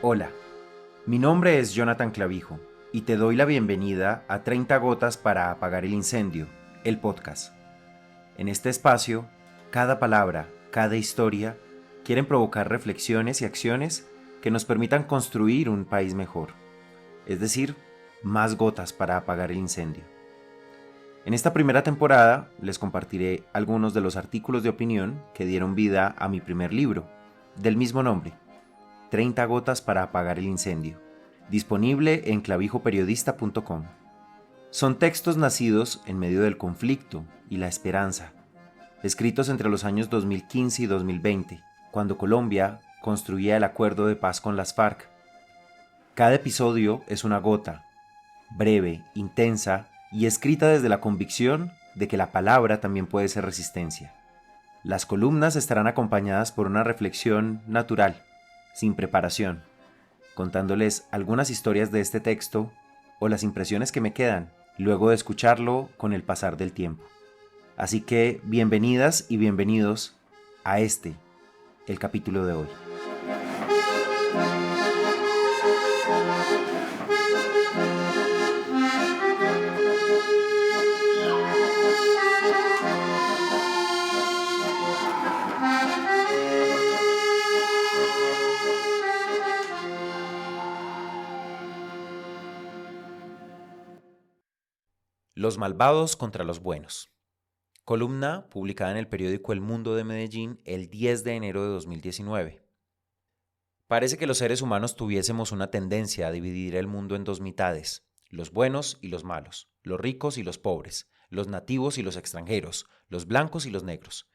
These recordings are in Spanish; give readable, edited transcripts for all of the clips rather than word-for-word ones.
Hola, mi nombre es Jonathan Clavijo y te doy la bienvenida a 30 gotas para apagar el incendio, el podcast. En este espacio, cada palabra, cada historia, quieren provocar reflexiones y acciones que nos permitan construir un país mejor, es decir, más gotas para apagar el incendio. En esta primera temporada les compartiré algunos de los artículos de opinión que dieron vida a mi primer libro, del mismo nombre, 30 gotas para apagar el incendio, disponible en clavijoperiodista.com. Son textos nacidos en medio del conflicto y la esperanza, escritos entre los años 2015 y 2020, cuando Colombia construía el acuerdo de paz con las FARC. Cada episodio es una gota, breve, intensa y escrita desde la convicción de que la palabra también puede ser resistencia. Las columnas estarán acompañadas por una reflexión natural, sin preparación, contándoles algunas historias de este texto o las impresiones que me quedan luego de escucharlo con el pasar del tiempo. Así que bienvenidas y bienvenidos a el capítulo de hoy. Los malvados contra los buenos. Columna publicada en el periódico El Mundo de Medellín el 10 de enero de 2019. Parece que los seres humanos tuviésemos una tendencia a dividir el mundo en dos mitades, los buenos y los malos, los ricos y los pobres, los nativos y los extranjeros, los blancos y los negros.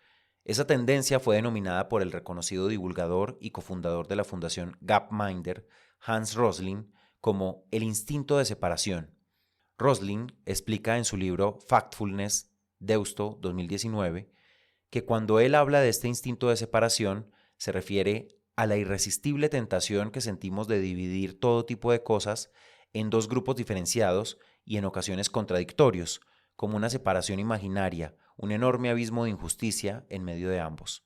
Esa tendencia fue denominada por el reconocido divulgador y cofundador de la fundación Gapminder, Hans Rosling, como el instinto de separación. Rosling explica en su libro Factfulness, Deusto, 2019, que cuando él habla de este instinto de separación, se refiere a la irresistible tentación que sentimos de dividir todo tipo de cosas en dos grupos diferenciados y en ocasiones contradictorios, como una separación imaginaria, un enorme abismo de injusticia en medio de ambos.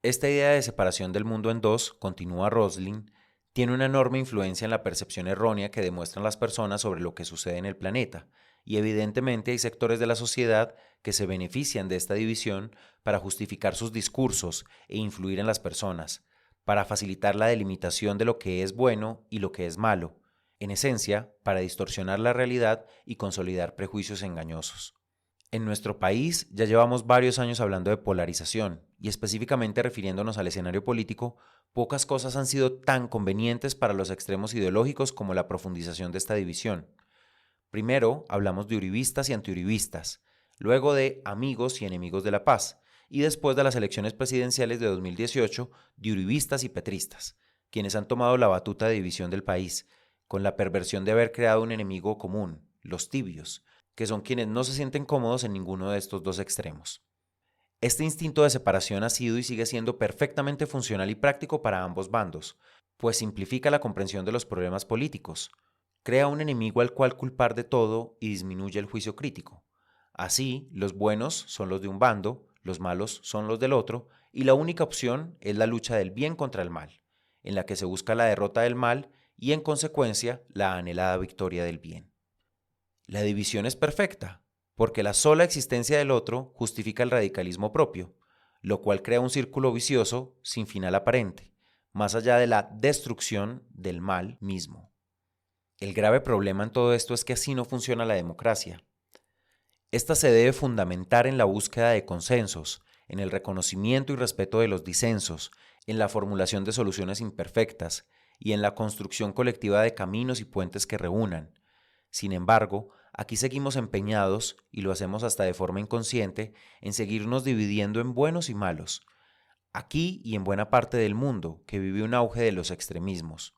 Esta idea de separación del mundo en dos, continúa Rosling, tiene una enorme influencia en la percepción errónea que demuestran las personas sobre lo que sucede en el planeta, y evidentemente hay sectores de la sociedad que se benefician de esta división para justificar sus discursos e influir en las personas, para facilitar la delimitación de lo que es bueno y lo que es malo, en esencia, para distorsionar la realidad y consolidar prejuicios engañosos. En nuestro país ya llevamos varios años hablando de polarización y específicamente refiriéndonos al escenario político, pocas cosas han sido tan convenientes para los extremos ideológicos como la profundización de esta división. Primero hablamos de uribistas y antiuribistas, luego de amigos y enemigos de la paz, y después de las elecciones presidenciales de 2018 de uribistas y petristas, quienes han tomado la batuta de división del país, con la perversión de haber creado un enemigo común, los tibios, que son quienes no se sienten cómodos en ninguno de estos dos extremos. Este instinto de separación ha sido y sigue siendo perfectamente funcional y práctico para ambos bandos, pues simplifica la comprensión de los problemas políticos, crea un enemigo al cual culpar de todo y disminuye el juicio crítico. Así, los buenos son los de un bando, los malos son los del otro, y la única opción es la lucha del bien contra el mal, en la que se busca la derrota del mal y, en consecuencia, la anhelada victoria del bien. La división es perfecta, porque la sola existencia del otro justifica el radicalismo propio, lo cual crea un círculo vicioso sin final aparente, más allá de la destrucción del mal mismo. El grave problema en todo esto es que así no funciona la democracia. Esta se debe fundamentar en la búsqueda de consensos, en el reconocimiento y respeto de los disensos, en la formulación de soluciones imperfectas y en la construcción colectiva de caminos y puentes que reúnan. Sin embargo, aquí seguimos empeñados, y lo hacemos hasta de forma inconsciente, en seguirnos dividiendo en buenos y malos. Aquí y en buena parte del mundo, que vive un auge de los extremismos.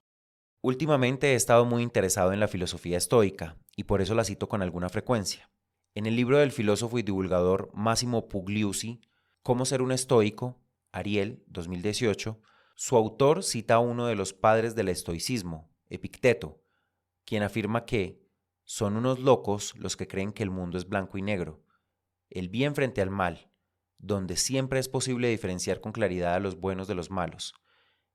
Últimamente he estado muy interesado en la filosofía estoica, y por eso la cito con alguna frecuencia. En el libro del filósofo y divulgador Massimo Pugliusi, Cómo ser un estoico, Ariel, 2018, su autor cita a uno de los padres del estoicismo, Epicteto, quien afirma que son unos locos los que creen que el mundo es blanco y negro, el bien frente al mal, donde siempre es posible diferenciar con claridad a los buenos de los malos.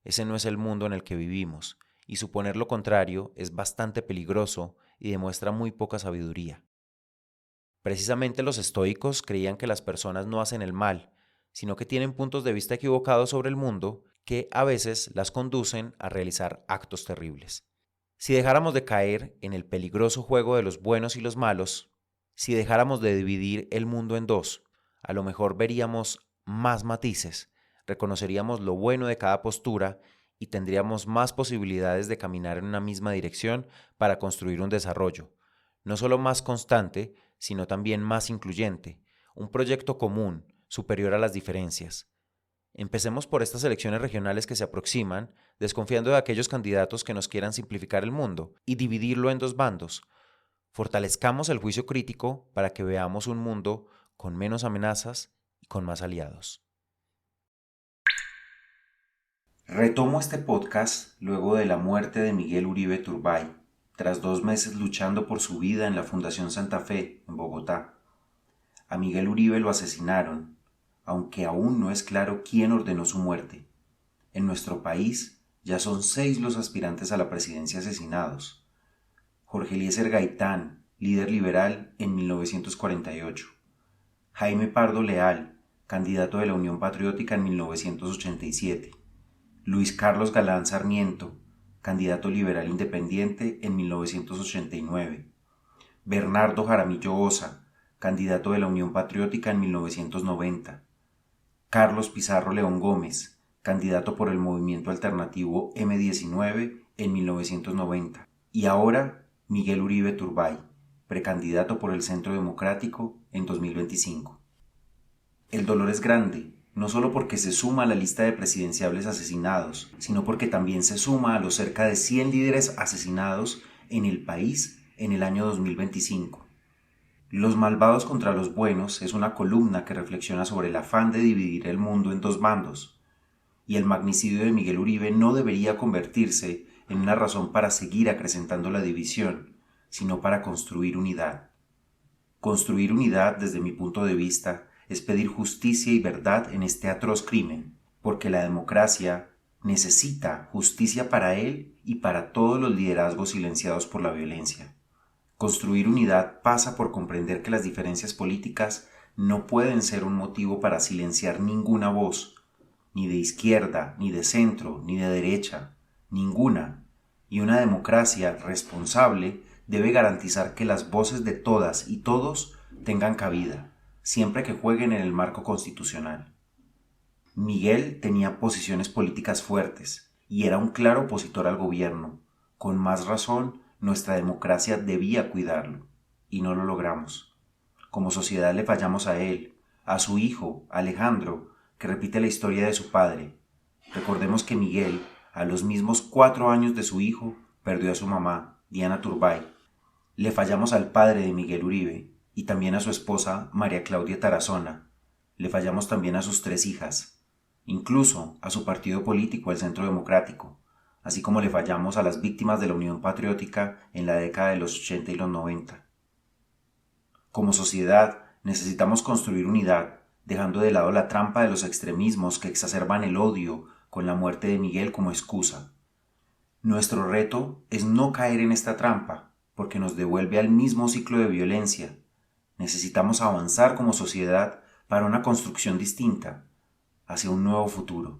Ese no es el mundo en el que vivimos, y suponer lo contrario es bastante peligroso y demuestra muy poca sabiduría. Precisamente los estoicos creían que las personas no hacen el mal, sino que tienen puntos de vista equivocados sobre el mundo que a veces las conducen a realizar actos terribles. Si dejáramos de caer en el peligroso juego de los buenos y los malos, si dejáramos de dividir el mundo en dos, a lo mejor veríamos más matices, reconoceríamos lo bueno de cada postura y tendríamos más posibilidades de caminar en una misma dirección para construir un desarrollo, no solo más constante, sino también más incluyente, un proyecto común, superior a las diferencias. Empecemos por estas elecciones regionales que se aproximan, desconfiando de aquellos candidatos que nos quieran simplificar el mundo y dividirlo en dos bandos. Fortalezcamos el juicio crítico para que veamos un mundo con menos amenazas y con más aliados. Retomo este podcast luego de la muerte de Miguel Uribe Turbay, tras 2 meses luchando por su vida en la Fundación Santa Fe, en Bogotá. A Miguel Uribe lo asesinaron, aunque aún no es claro quién ordenó su muerte. En nuestro país ya son 6 los aspirantes a la presidencia asesinados. Jorge Eliezer Gaitán, líder liberal en 1948. Jaime Pardo Leal, candidato de la Unión Patriótica en 1987. Luis Carlos Galán Sarmiento, candidato liberal independiente en 1989. Bernardo Jaramillo Osa, candidato de la Unión Patriótica en 1990. Carlos Pizarro León Gómez, candidato por el Movimiento Alternativo M19 en 1990. Y ahora Miguel Uribe Turbay, precandidato por el Centro Democrático en 2025. El dolor es grande, no solo porque se suma a la lista de presidenciables asesinados, sino porque también se suma a los cerca de 100 líderes asesinados en el país en el año 2025. Los malvados contra los buenos es una columna que reflexiona sobre el afán de dividir el mundo en dos bandos, y el magnicidio de Miguel Uribe no debería convertirse en una razón para seguir acrecentando la división, sino para construir unidad. Construir unidad, desde mi punto de vista, es pedir justicia y verdad en este atroz crimen, porque la democracia necesita justicia para él y para todos los liderazgos silenciados por la violencia. Construir unidad pasa por comprender que las diferencias políticas no pueden ser un motivo para silenciar ninguna voz, ni de izquierda, ni de centro, ni de derecha, ninguna. Y una democracia responsable debe garantizar que las voces de todas y todos tengan cabida, siempre que jueguen en el marco constitucional. Miguel tenía posiciones políticas fuertes y era un claro opositor al gobierno. Con más razón, nuestra democracia debía cuidarlo, y no lo logramos. Como sociedad le fallamos a él, a su hijo, Alejandro, que repite la historia de su padre. Recordemos que Miguel, a los mismos 4 años de su hijo, perdió a su mamá, Diana Turbay. Le fallamos al padre de Miguel Uribe, y también a su esposa, María Claudia Tarazona. Le fallamos también a sus 3 hijas, incluso a su partido político, el Centro Democrático, así como le fallamos a las víctimas de la Unión Patriótica en la década de los 80 y los 90. Como sociedad, necesitamos construir unidad, dejando de lado la trampa de los extremismos que exacerban el odio con la muerte de Miguel como excusa. Nuestro reto es no caer en esta trampa, porque nos devuelve al mismo ciclo de violencia. Necesitamos avanzar como sociedad para una construcción distinta, hacia un nuevo futuro.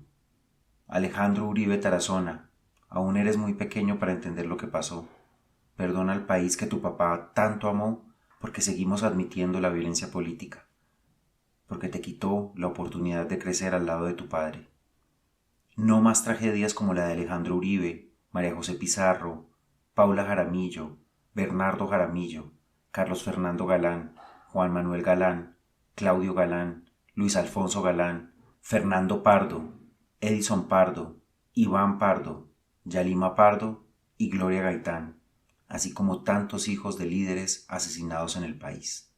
Alejandro Uribe Tarazona, aún eres muy pequeño para entender lo que pasó. Perdona al país que tu papá tanto amó, porque seguimos admitiendo la violencia política, porque te quitó la oportunidad de crecer al lado de tu padre. No más tragedias como la de Alejandro Uribe, María José Pizarro, Paula Jaramillo, Bernardo Jaramillo, Carlos Fernando Galán, Juan Manuel Galán, Claudio Galán, Luis Alfonso Galán, Fernando Pardo, Edison Pardo, Iván Pardo, Yalima Pardo y Gloria Gaitán, así como tantos hijos de líderes asesinados en el país.